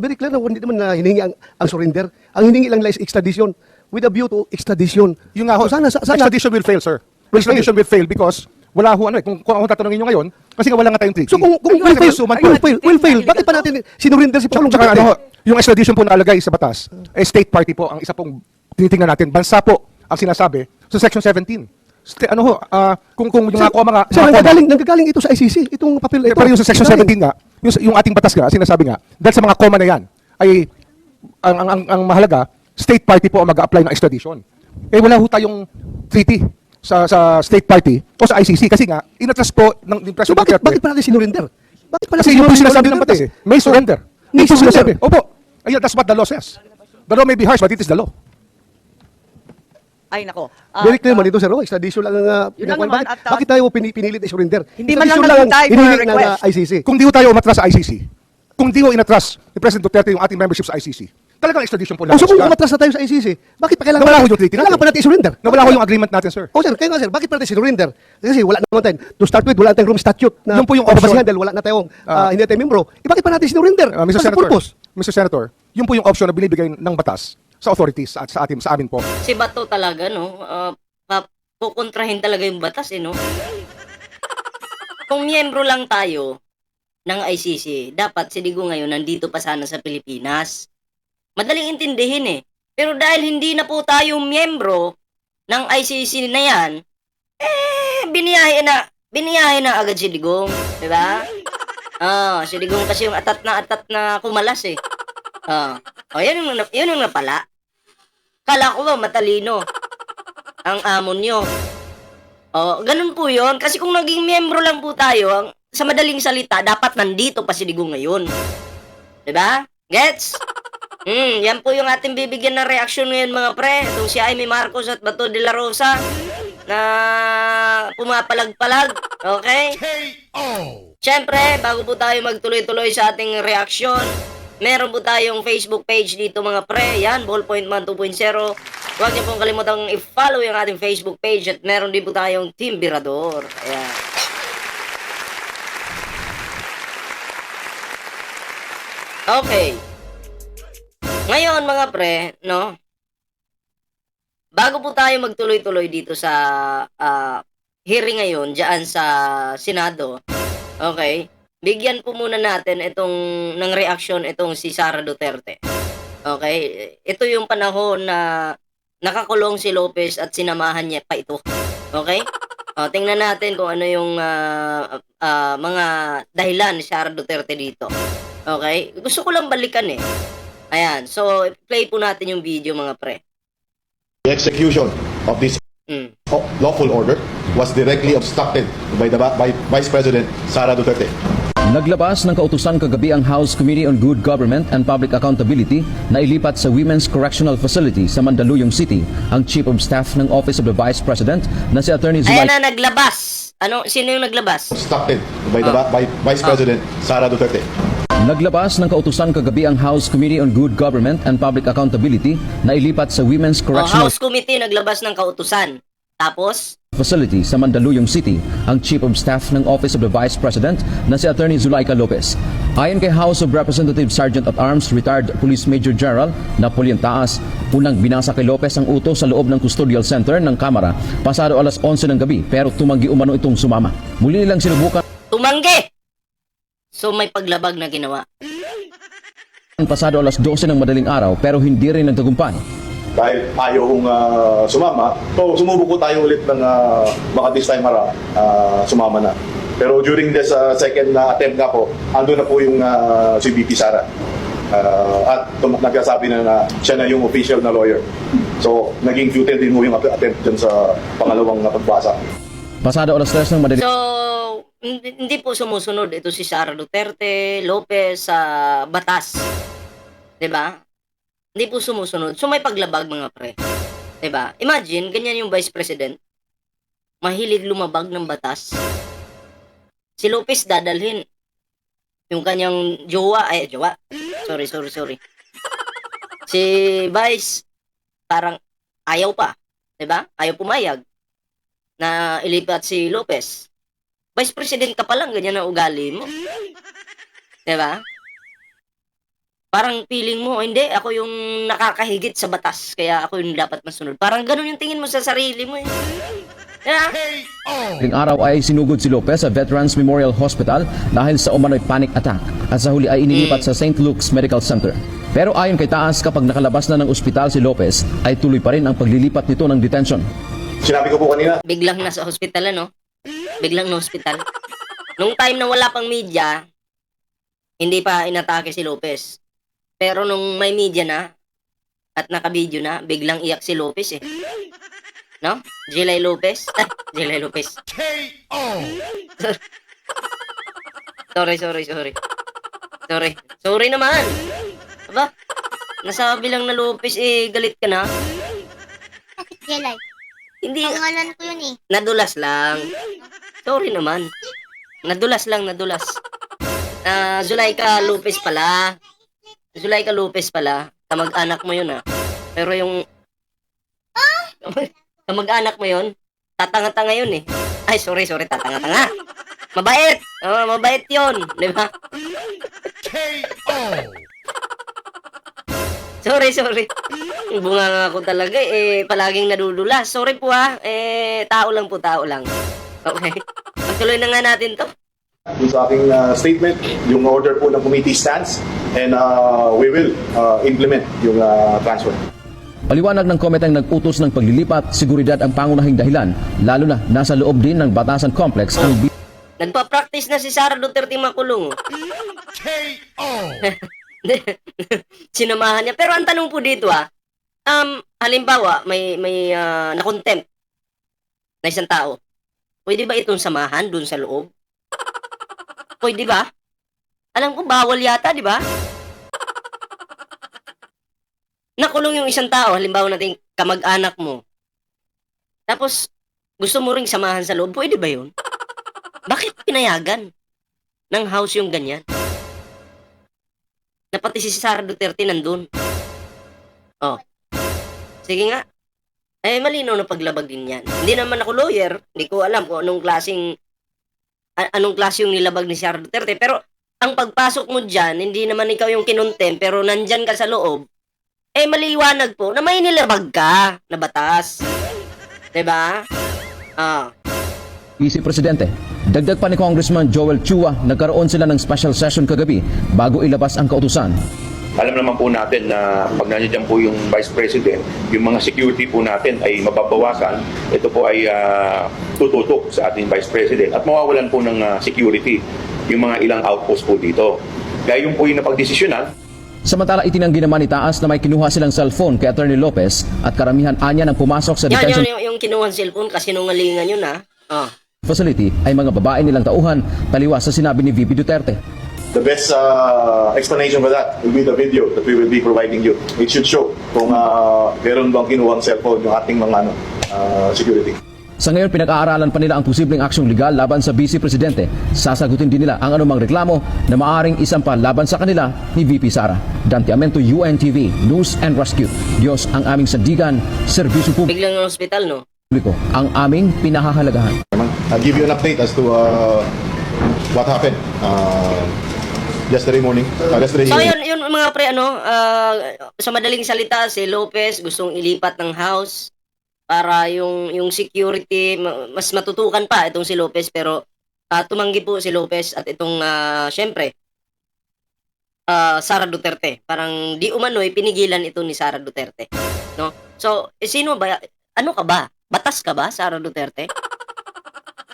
very clear na hindi naman na hiningi ang surrender. Ang hiningi lang nila is extradition with a view to extradition. Yung nga ho, So, sana extradition will fail, sir. Extradition will fail because wala ho, kung ako tatanungin nyo ngayon, kasi nga wala nga tayong treaty. So kung will fail, bakit pa natin sinurinder si Pangulong Tsaka ano ho, Duterte? yung extradition po nakalagay sa batas, state party po ang isa pong tinitingnan natin. Bansa po ang sinasabi sa Section 17. Ano ho, kung yung mga Sir, nanggagaling ito sa ICC, itong papel ito. pero yung sa Section 17 nga, yung ating batas nga, sinasabi nga, dahil sa mga comma na yan, ay ang mahalaga, state party po ang mag-a-apply ng extradition. Eh wala ho tayong treaty sa state party o sa ICC kasi nga, inatras po ng So President bakit Duterte. pa natin sinurinder? Bakit pa Kasi natin yun po sinasabi ng Duterte? batas eh. May surrender. May Yun po surrender. sinasabi. Opo. Ayun, that's what the law says. The law may be harsh, but it is the law. Ay, nako. Very clear man ito, sir. Extradition lang ang Yun lang pinakuan. naman, Bakit tayo pinilit na surrender? Hindi man lang Extradition nag-reply for hinihingi a ng request. ICC. Kung di ho tayo umatras sa ICC, kung di ho inatras ni President Duterte yung ating membership sa ICC, talagang extradition po O so kung lang. umatras na tayo sa ICC, bakit pa kailangan Nawala ho yung treaty kailangan natin. pa natin i-surrender? Nawala ho yung agreement natin, sir. O sir, kaya nga sir, bakit pa natin sinurinder? Kasi wala naman tayo. To start with, wala tayong room statute na Yun po yung option. pagbasihan dahil wala na tayong hindi na tayo membro. Bakit pa natin sinurinder? Mr. What's the Senator, purpose? Mr. Senator, yun po yung option na binibigay ng batas sa authorities at sa amin po. Si Bato talaga, no? Kukontrahin talaga yung batas, eh, no? Kung miyembro lang tayo ng ICC, dapat si Digo ngayon nandito pa sana sa Pilipinas. Madaling intindihin, eh. Pero dahil hindi na po tayo miyembro ng ICC na yan, biniyahe na agad si Digong, di ba? Si Digong kasi yung atat na kumalas, eh. Yun yung napala. Kala ko ba matalino ang amon nyo. Ganun po yun. Kasi kung naging miyembro lang po tayo, sa madaling salita, dapat nandito pa si Digong ngayon. Diba? Gets? Yan po yung ating bibigyan ng reaksyon ngayon mga pre. Itong si Amy Marcos at Bato de la Rosa na pumapalag-palag. Okay? Siyempre, bago po tayo magtuloy-tuloy sa ating reaksyon, meron po tayong Facebook page dito mga pre. Yan, Ballpoint Man 2.0. Huwag niyo pong kalimutang i-follow yung ating Facebook page at meron din po tayong Team Birador. Ayan. Okay. Ngayon mga pre, no? Bago po tayo magtuloy-tuloy dito sa hearing ngayon diyan sa Senado. Okay? Bigyan po muna natin itong ng reaksyon itong si Sara Duterte. Okay? Ito yung panahon na nakakulong si Lopez at sinamahan niya pa ito. Okay? Tingnan natin kung ano yung mga dahilan ni Sara Duterte dito. Okay? Gusto ko lang balikan eh. Ayan. So, play po natin yung video mga pre. The execution of this lawful order was directly obstructed by Vice President Sara Duterte. Naglabas ng kautusan kagabi ang House Committee on Good Government and Public Accountability na ilipat sa Women's Correctional Facility sa Mandaluyong City ang Chief of Staff ng Office of the Vice President na si Attorney Ayan Zulay. na, naglabas. Sino yung naglabas? Obstructed by Vice President Sara Duterte. Naglabas ng kautusan kagabi ang House Committee on Good Government and Public Accountability na ilipat sa Women's Correctional House Committee naglabas ng kautusan. Tapos, Facility sa Mandaluyong City ang Chief of Staff ng Office of the Vice President na si Attorney Zulaika Lopez. Ayon kay House of Representatives Sergeant at Arms Retired Police Major General Napoleon Taas, unang binasa kay Lopez ang utos sa loob ng custodial center ng Kamara pasado alas 11 ng gabi pero tumanggi umano itong sumama. Muli nilang sinubukan tumanggi! So, may paglabag na ginawa. pasado alas 12 ng madaling araw pero hindi rin nagtagumpay. Dahil ayaw kong sumama, so sumubok ko tayo ulit ng baka this time around, sumama na. Pero during this second attempt nga po, ando na po yung si VP Sara. At nagsasabi na siya na yung official na lawyer. So, naging futile din mo yung attempt dyan sa pangalawang pagbasa. Pasado alas 3 ng madaling So, hindi po sumusunod ito si Sara Duterte, Lopez sa batas. 'Di ba? Hindi po sumusunod. So may paglabag mga pre. 'Di ba? Imagine ganyan yung Vice President. Mahilig lumabag ng batas. Si Lopez dadalhin yung kanyang jowa. Sorry. Si Vice parang ayaw pa, 'di ba? Ayaw pumayag na ilipat si Lopez. Vice President ka pa lang, ganyan ang ugali mo. 'Di ba? Parang feeling mo, hindi, ako yung nakakahigit sa batas, kaya ako yung dapat masunod. Parang ganun yung tingin mo sa sarili mo eh. Yeah. Ring araw ay sinugod si Lopez sa Veterans Memorial Hospital dahil sa umano'y panic attack at sa huli ay inilipat sa St. Luke's Medical Center. Pero ayon kay Taas, kapag nakalabas na ng ospital si Lopez, ay tuloy pa rin ang paglilipat nito ng detention. Sinabi ko po kanina, Biglang nasa hospital, ano? Biglang na hospital. Nung time na wala pang media, hindi pa inatake si Lopez. Pero nung may media na, at naka-video na, biglang iyak si Lopez eh. No? Jelay Lopez? Jelay Lopez. Sorry. Sorry naman. Aba, nasabi lang na Lopez eh, galit ka na. Bakit Jelay? Hindi, Pangalan ko yun eh. nadulas lang. Sorry naman. Nadulas. Zulaika Lopez pala. Kamag-anak mo yun ah. Pero yung... Kamag-anak mo yun, tatanga-tanga yun eh. Ay, sorry, tatanga-tanga. Mabait! Oo, mabait yun. Di ba? Sorry. Bunga nga ako talaga eh. Palaging nadudulas. Sorry po ah. Tao lang. Okay. Pagtuloy na nga natin to. dun sa aking statement, yung order po ng committee stands and we will implement yung transfer. Paliwanag ng komite ang nag-utos ng paglilipat, seguridad ang pangunahing dahilan, lalo na nasa loob din ng Batasan Complex ang Nagpa-practice na si Sara Duterte makulong. Sinamahan niya. Pero ang tanong po dito halimbawa may na-contempt na isang tao. Pwede ba itong samahan dun sa loob? Pwede ba? Alam ko bawal yata, di ba? Nakulong yung isang tao, halimbawa natin kamag-anak mo. Tapos gusto mo ring samahan sa loob, pwede ba yun? Bakit pinayagan ng house yung ganyan? Na pati si Sara Duterte nandun. Oh. Sige nga. Malinaw na paglabag din yan. Hindi naman ako lawyer. Hindi ko alam kung anong klase yung nilabag ni Sara Duterte. Pero ang pagpasok mo dyan, hindi naman ikaw yung kinuntem, pero nandyan ka sa loob, maliwanag po na may nilabag ka na batas. Diba? Vice Presidente. Dagdag pa ni Congressman Joel Chua, nagkaroon sila ng special session kagabi bago ilabas ang kautusan. Alam naman po natin na pag nandiyan po yung Vice President, yung mga security po natin ay mababawasan. Ito po ay tututok sa ating Vice President at mawawalan po ng security yung mga ilang outpost po dito. Kaya yung po yung napagdesisyonan. Samantala, itinanggi naman ni Taas na may kinuha silang cellphone kay Attorney Lopez at karamihan anya ng pumasok sa detention Yung kinuha cellphone kasi nungalingan yun facility ay mga babae nilang tauhan, taliwas sa sinabi ni VP Duterte. The best explanation for that will be the video that we will be providing you. It should show kung meron bang kinuhang cellphone yung ating mga security. Sa ngayon, pinag-aaralan pa nila ang posibleng aksyong legal laban sa Vice Presidente. Sasagutin din nila ang anumang reklamo na maaring isampa laban sa kanila ni VP Sara. Dante Amento, UNTV, News and Rescue. Diyos ang aming sandigan, serbisyo Biglang ng hospital, no? publiko ang aming pinahahalagahan. I'll give you an update as to what happened yesterday morning. So yun mga pre, sa madaling salita, si Lopez gustong ilipat ng house para yung security mas matutukan pa itong si Lopez, pero tumanggi po si Lopez at itong syempre Sara Duterte. Parang di umano'y pinigilan ito ni Sara Duterte, no? So sino ba, ano ka ba? Batas ka ba, Sara Duterte?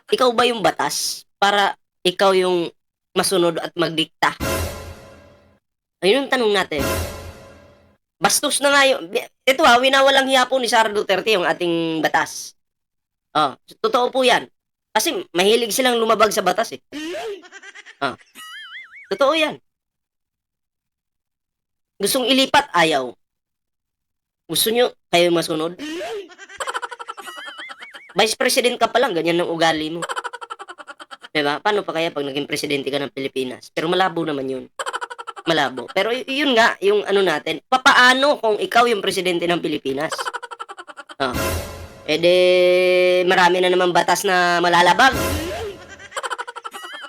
Ikaw ba yung batas para ikaw yung masunod at magdikta? Ayun ang tanong natin. Bastos na nga yun. Ito winawalang hiya po ni Sara Duterte yung ating batas. Totoo po yan. Kasi mahilig silang lumabag sa batas eh. Totoo yan. Gustong ilipat, ayaw. Gusto nyo, kayo masunod? Vice President ka pa lang, ganyan ang ugali mo. Diba? Paano pa kaya pag naging presidente ka ng Pilipinas? Pero malabo naman yun. Malabo. Pero yun nga, yung natin, papaano kung ikaw yung presidente ng Pilipinas? Marami na naman batas na malalabag.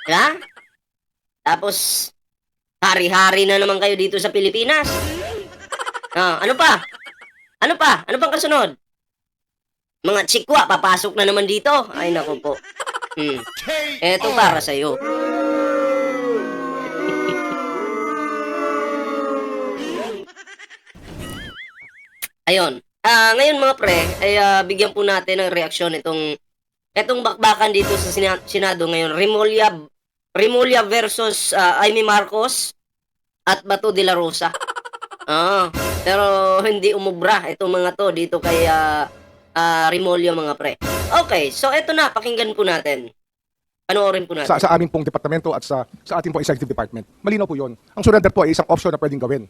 Diba? Tapos, Hari-hari na naman kayo dito sa Pilipinas. Ano pa? Ano pa? Ano pang kasunod? Mga chikwa, papasok na naman dito. Ay, naku po. Eto para sa'yo. Ayun. Ngayon mga pre, ay bigyan po natin ng reaksyon etong bakbakan dito sa Senado ngayon. Remulla versus Amy Marcos at Bato de la Rosa. Pero hindi umubra itong mga to dito kay Remulla mga pre. Okay, so eto na, pakinggan po natin. Panoorin po natin. Sa aming pong departamento at sa ating pong executive department. Malinaw po yun. Ang surrender po ay isang option na pwedeng gawin.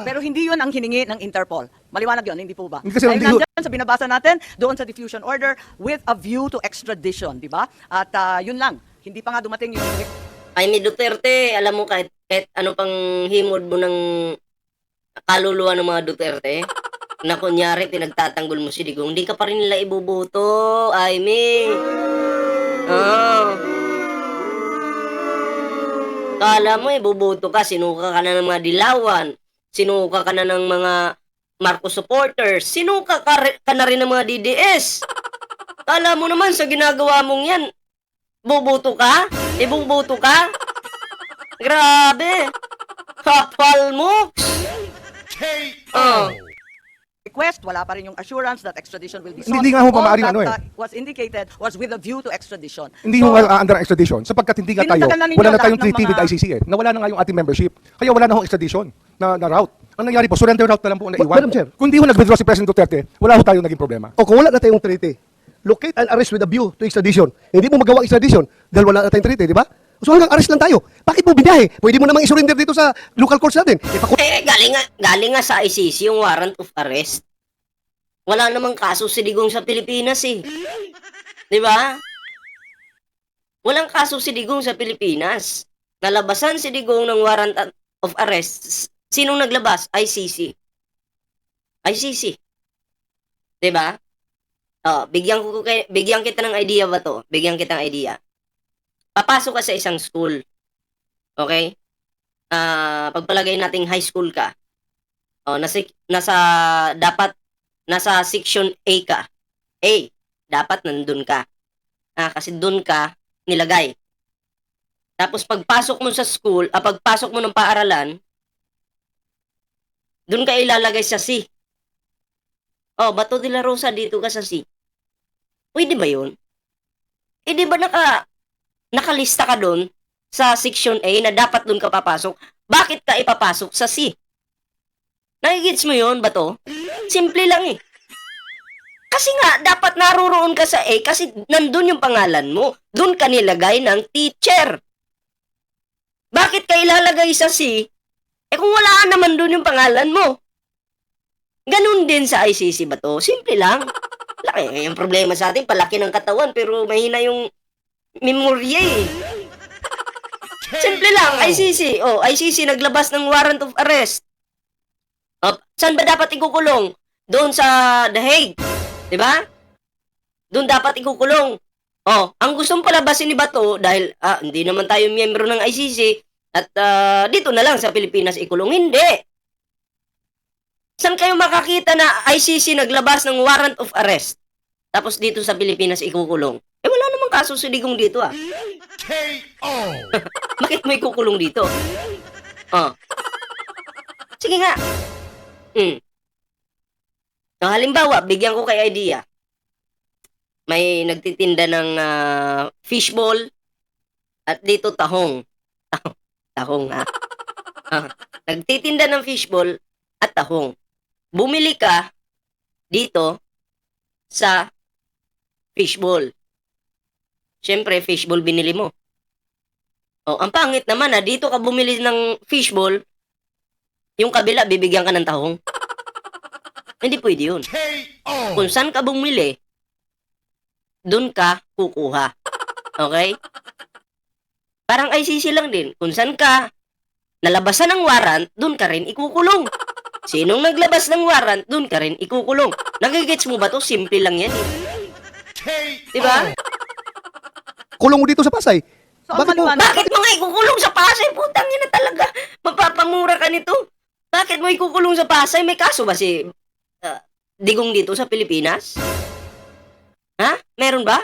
Pero hindi yun ang hiningi ng Interpol. Maliwanag yun, hindi po ba? Hindi kasi Dahil hindi yun- nandyan sa binabasa natin, doon sa diffusion order with a view to extradition, di ba? At yun lang, hindi pa nga dumating yung... Amy Duterte, alam mo kahit ano pang himod mo ng kaluluwa ng mga Duterte, na kunyari pinagtatanggol mo si Digong, hindi ka pa rin nila ibubuto, Amy. Kala mo ibubuto ka, sinuka ka na ng mga dilawan, sinuka ka na ng mga Marcos supporters, sinuka ka na rin ng mga DDS. Kala mo naman sa ginagawa mong yan, bubuto ka? Ibubuto ka? Grabe! Kapal mo! request, wala pa rin yung assurance that extradition will be sought. Hindi nga ho pa All maaaring that ano eh. was indicated was with a view to extradition. Hindi ho under extradition sapagkat hindi nga tayo, Tinatagal na ninyo wala na lahat tayong ng treaty with mga- ICC eh. Nawala na nga yung ating membership. Kaya wala na hong extradition na route. Ang nangyari po, surrender route na lang po ang naiwan. Madam Chair. Kung di ho nag-withdraw si President Duterte, wala ho tayong naging problema. O kung wala na tayong treaty, locate and arrest with a view to extradition. Hindi mo magawa extradition dahil wala na tayong treaty, di ba? So hanggang arrest lang tayo. Bakit mo binahe? Pwede mo namang isurrender dito sa local courts natin. Galing nga sa ICC yung warrant of arrest. Wala namang kaso si Digong sa Pilipinas eh. Di ba? Walang kaso si Digong sa Pilipinas. Nalabasan si Digong ng warrant of arrest. Sinong naglabas? ICC. ICC. Di ba? Bigyan kita ng idea ba to? Bigyan kita ng idea. Papasok ka sa isang school. Okay? Pagpalagay nating high school ka. Nasa section A ka. A, dapat nandun ka. Kasi dun ka nilagay. Tapos pagpasok mo sa school, pagpasok mo ng paaralan, dun ka ilalagay sa C. Bato de la Rosa, dito ka sa C. Pwede ba yun? Di ba nakalista ka dun sa section A na dapat dun ka papasok? Bakit ka ipapasok sa C? Nakikits mo yun, Bato? Simple lang eh. Kasi nga, dapat naroon ka sa A kasi nandun yung pangalan mo. Dun ka nilagay ng teacher. Bakit ka ilalagay sa C? Kung wala naman dun yung pangalan mo. Ganun din sa ICC ba to? Simple lang. Laki, yung problema sa atin, palaki ng katawan pero mahina yung memorya eh. Simple lang, ICC. ICC naglabas ng warrant of arrest. Saan ba dapat ikukulong? Doon sa The Hague. Diba? Doon dapat ikukulong. Ang gustong palabasin ni Bato dahil hindi naman tayo miyembro ng ICC at dito na lang sa Pilipinas ikulong. Hindi. Saan kayo makakita na ICC naglabas ng warrant of arrest? Tapos dito sa Pilipinas ikukulong. Wala namang kaso si Digong dito Bakit mo ikukulong dito? Sige nga. Halimbawa, bigyan ko kay idea. May nagtitinda ng fishball at dito tahong. Tahong Nagtitinda ng fishball at tahong. Bumili ka dito sa fishball. Siyempre, fishball binili mo. Ang pangit naman dito ka bumili ng fishball, yung kabila, bibigyan ka ng tahong. Hindi pwede yun. Kung saan ka bumili, dun ka kukuha. Okay? Parang ICC lang din. Kung saan ka nalabasan ng warrant, dun ka rin ikukulong. Sinong naglabas ng warrant, dun ka rin ikukulong. Nagigets mo ba to? Simple lang yan eh. Diba? Kulong mo dito sa Pasay. So, ang maliwanag- Bakit mo nga ikukulong sa Pasay? Putang ina talaga. Mapapamura ka nito. Bakit mo ikukulong sa Pasay? May kaso ba si Digong dito sa Pilipinas? Ha? Meron ba?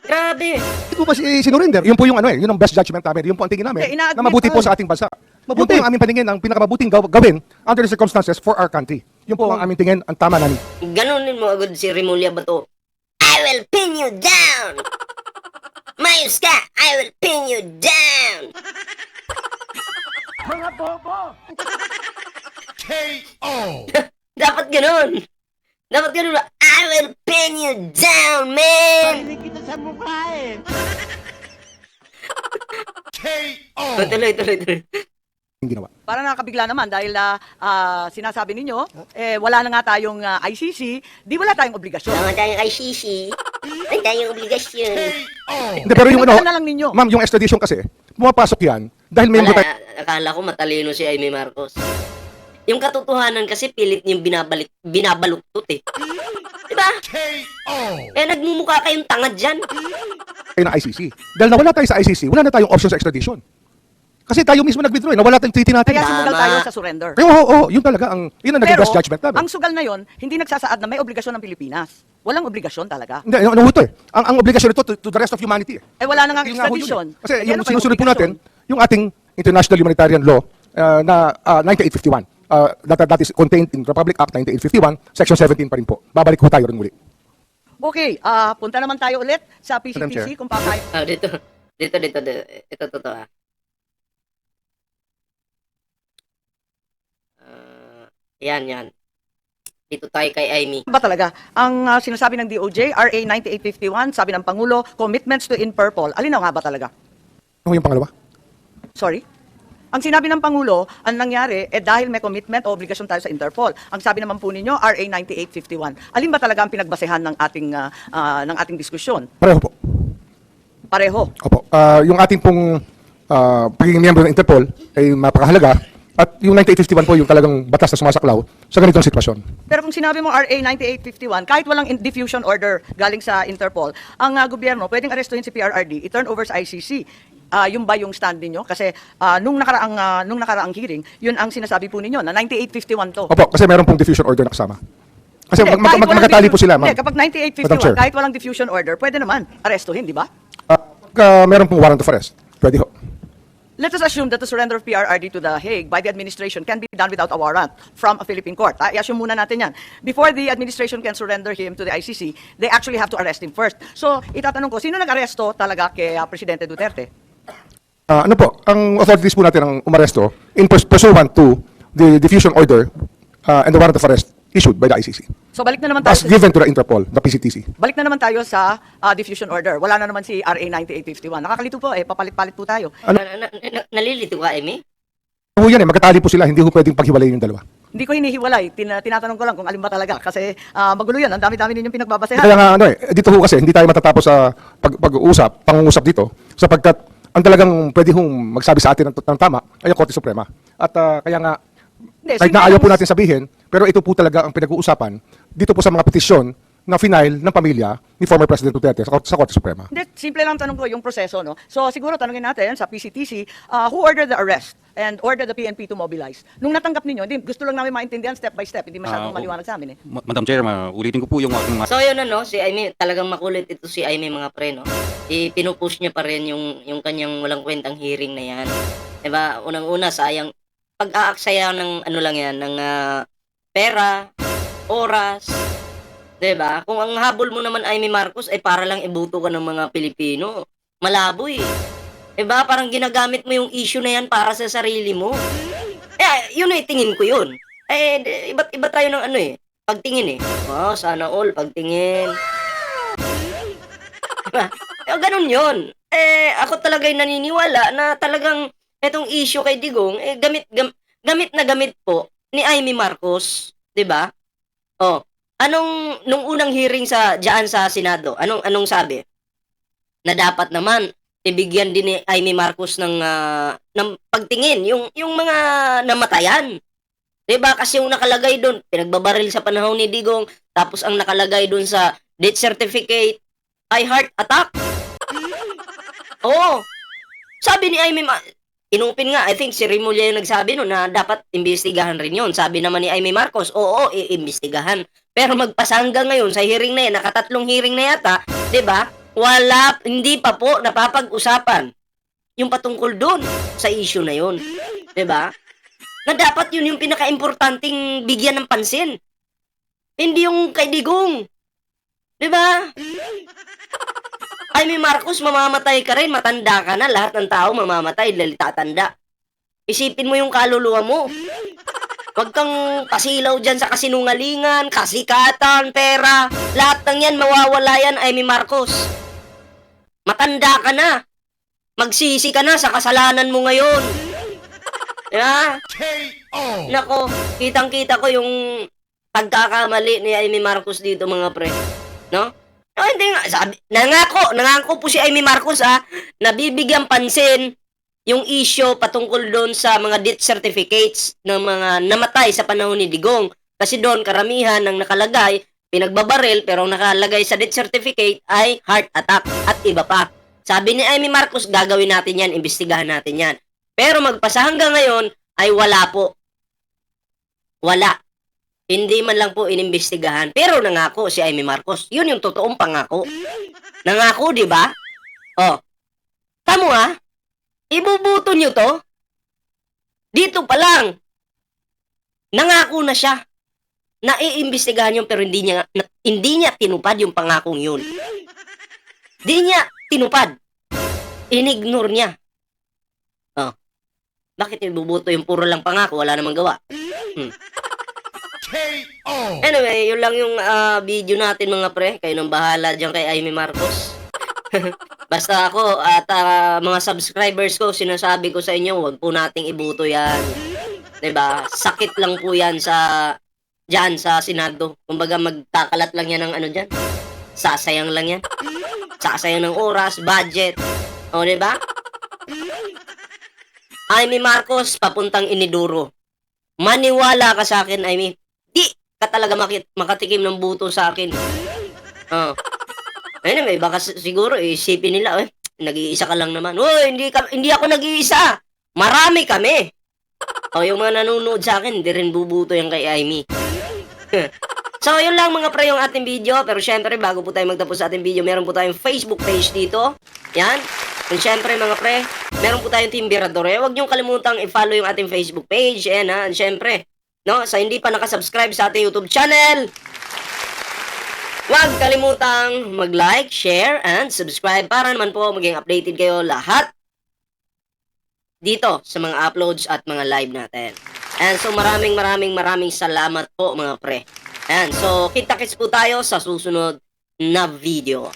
Grabe. Bakit mo ba sinurinder? Yun po yung ano yun ang best judgment namin. Yun po ang tingin namin Hindi, ina-admit na mabuti po ko. sa ating bansa. Mabuti. Yun po ang aming paningin, ang pinakamabuting gawin under the circumstances for our country. Yun po ang aming tingin, ang tama namin. Ganunin mo agad si Remulla Bato. I will pin you down! Mayos ka! I will pin you down! Dapat ganun! Dapat ganun ba? I will pin you down, man! kita sa mukha eh! Tuloy. Yung ginawa. Para nakakabigla naman dahil sinasabi ninyo, wala na nga tayong ICC, di wala tayong obligasyon. Tama tayong ICC. Ay tayong obligasyon. Hindi, pero yung ano, Pinagdala na lang ninyo. ma'am, yung extradition kasi, pumapasok yan dahil may Wala, akala ko matalino si Amy Marcos. Yung katotohanan kasi pilit niyong binabaluktot eh. Diba? Eh nagmumukha kayong tangad dyan. tayo ng ICC. Dahil nawala tayo sa ICC, wala na tayong option sa extradition. Kasi tayo mismo nag-withdraw, nawala tayong treaty natin. Kaya sumugal Tama. tayo sa surrender. Oo, yun talaga yun ang naging Pero, best judgment namin. ang sugal na yon, hindi nagsasaad na may obligasyon ng Pilipinas. Walang obligasyon talaga. Hindi, ano ito eh. Ang obligasyon nito to the rest of humanity. Wala na nga Yun nga ho yun extradition. eh. Kasi Eh, yung ano pa yung sinusunod po obligasyon? natin, yung ating international humanitarian law na 9851. That is contained in Republic Act 9851, Section 17 pa rin po. Babalik po tayo rin muli. Okay, punta naman tayo ulit sa Madam PCTC Chair. kung papayag. Dito. Ito totoo ah. Yan. Dito tayo kay Amy. Ba talaga? Ang sinasabi ng DOJ, RA 9851, sabi ng Pangulo, commitments to Interpol. Alin na nga ba talaga? Ano yung pangalawa? Sorry? Ang sinabi ng Pangulo, ang nangyari, dahil may commitment o obligasyon tayo sa Interpol. Ang sabi naman po ninyo, RA 9851. Alin ba talaga ang pinagbasehan ng ating diskusyon? Pareho po. Pareho. Opo. Yung ating pong pagiging miyembro ng Interpol ay mapakahalaga. At yung 9851 po yung talagang batas na sumasaklaw sa ganitong sitwasyon. Pero kung sinabi mo RA 9851, kahit walang diffusion order galing sa Interpol, ang gobyerno pwedeng arestuhin si PRRD, i-turn over sa ICC. Yung ba yung stand ninyo? Kasi nung nakaraang hearing, yun ang sinasabi po ninyo na 9851 to. Opo, kasi meron pong diffusion order na kasama. Kasi Hindi, kahit walang magkatali po sila, ma'am. Hindi, kapag Madam Chair. 9851, kahit walang diffusion order, pwede naman arestuhin, di ba? Pagka meron pong warrant of arrest, pwede ho. Let us assume that the surrender of PRRD to the Hague by the administration can be done without a warrant from a Philippine court. I-assume muna natin yan. Before the administration can surrender him to the ICC, they actually have to arrest him first. So, itatanong ko, sino nag-aresto talaga kay Presidente Duterte? Ano po, ang authorities po natin ang umaresto in pursuant to the diffusion order and the warrant of arrest issued by the ICC. So, balik na naman tayo As given to the Interpol, the PCTC. balik na naman tayo sa diffusion order. Wala na naman si RA 9851. Nakakalito po, papalit-palit po tayo. Nalilito ka, Amy? Ho yan eh, magkatali po sila, hindi ho pwedeng paghiwalayin yung dalawa. Hindi ko hinihiwalay. Tinatanong ko lang kung alin ba talaga. Kasi magulo yan. Ang dami-dami ninyong pinagbabasehan. Kaya nga ano eh, dito ho kasi hindi tayo matatapos sa pangungusap dito sapagkat ang talagang pwede hong magsabi sa atin ng tama ay ang Korte Suprema. At kaya nga Hindi, kahit simple na ayaw lang- po natin sabihin, pero ito po talaga ang pinag-uusapan dito po sa mga petisyon na final ng pamilya ni former President Duterte sa Korte Suprema. Hindi, simple lang tanong ko yung proseso, no? So, siguro tanongin natin sa PCTC, who ordered the arrest and ordered the PNP to mobilize? Nung natanggap ninyo, hindi, gusto lang namin maintindihan step by step, hindi masyadong maliwanag sa amin, eh. Madam Chair, ulitin ko po yung aking So yun si Amy, talagang makulit ito si Amy mga pre, no? Pinupush niya pa rin yung kanyang walang kwentang hearing na yan. Diba? Unang-una, sayang. Pag-aaksaya ng ano lang yan, ng pera, oras, diba? Kung ang habol mo naman Amy Marcos ay para lang ibuto ka ng mga Pilipino, malabo eh. Diba? Parang ginagamit mo yung issue na yan para sa sarili mo. Yun eh, tingin ko yun. Iba't iba tayo ng ano eh. Pagtingin eh. Oh, sana all, pagtingin. Diba? Ganun yun. Ako talaga'y naniniwala na talagang etong issue kay Digong, gamit po ni Amy Marcos. Diba? Oh, nung unang hearing diyan sa Senado, anong sabi? Na dapat naman ibigyan din ni Amy Marcos ng pagtingin yung mga namatayan. 'Di ba? Kasi yung nakalagay doon, pinagbabaril sa panahon ni Digong, tapos ang nakalagay doon sa death certificate ay heart attack. Oo. Sabi ni Amy, inupin nga, I think si Remulla yung nagsabi no, na dapat imbestigahan rin yun. Sabi naman ni Amy Marcos, oo, iimbestigahan. Pero magpasa hanggang ngayon sa hearing na yan, nakatatlong hearing na yata, 'di ba? Hindi pa po napapag-usapan yung patungkol doon sa issue na yun. 'Di ba? Na dapat yun yung pinaka-importanting bigyan ng pansin. Hindi yung kay Digong. 'Di ba? Amy Marcos, mamamatay ka rin, matanda ka na, lahat ng tao mamamatay dahil tatanda. Isipin mo yung kaluluwa mo. Huwag kang pasilaw dyan sa kasinungalingan, kasikatan, pera. Lahat ng yan, mawawala yan, Amy Marcos. Matanda ka na. Magsisi ka na sa kasalanan mo ngayon. Yeah? Nako, kitang-kita ko yung pagkakamali ni Amy Marcos dito, mga pre. No? No, hindi nga. Sabi, nangako po si Amy Marcos, nabibigyan pansin yung issue patungkol doon sa mga death certificates ng mga namatay sa panahon ni Digong. Kasi doon, karamihan ng nakalagay, pinagbabaril, pero nakalagay sa death certificate ay heart attack at iba pa. Sabi ni Amy Marcos, gagawin natin yan, imbestigahan natin yan. Pero magpasa hanggang ngayon ay wala po. Wala. Hindi man lang po inimbestigahan. Pero nangako si Amy Marcos. Yun yung totoong pangako. Nangako, di ba? Oh. Tamo ibubuto nyo to? Dito pa lang. Nangako na siya. Naiimbestigahan yun pero hindi niya tinupad yung pangakong yun. Hindi niya tinupad. Inignore niya. Oh. Bakit ibubuto yung puro lang pangako? Wala namang gawa. Anyway, yun lang yung video natin mga pre. Kayo nang bahala dyan kay Amy Marcos. Basta ako at mga subscribers ko, sinasabi ko sa inyo, huwag po nating ibuto yan. 'Di ba? Sakit lang po yan dyan sa Senado. Kumbaga magkakalat lang yan ng ano dyan. Sasayang lang yan. Sasayang ng oras, budget. O, 'di ba? Amy Marcos, papuntang Iniduro. Maniwala ka sa akin, Amy. Di ka talaga makatikim ng buto sa akin. Anyway, baka siguro isipin nila, nag-iisa ka lang naman. Hindi ako nag-iisa. Marami kami. Yung mga nanonood sa akin, hindi rin bubuto yan kay Amy. So, yun lang mga pre yung ating video. Pero syempre, bago po tayo magtapos sa ating video, meron po tayong Facebook page dito. Yan. And syempre mga pre, meron po tayong Team Birador. Huwag niyong kalimutang i-follow yung ating Facebook page. Yan And syempre, no, sa hindi pa nakasubscribe sa ating YouTube channel, huwag kalimutang mag-like, share, and subscribe para naman po maging updated kayo lahat dito sa mga uploads at mga live natin. And so maraming salamat po mga pre. And so kita-kits po tayo sa susunod na video.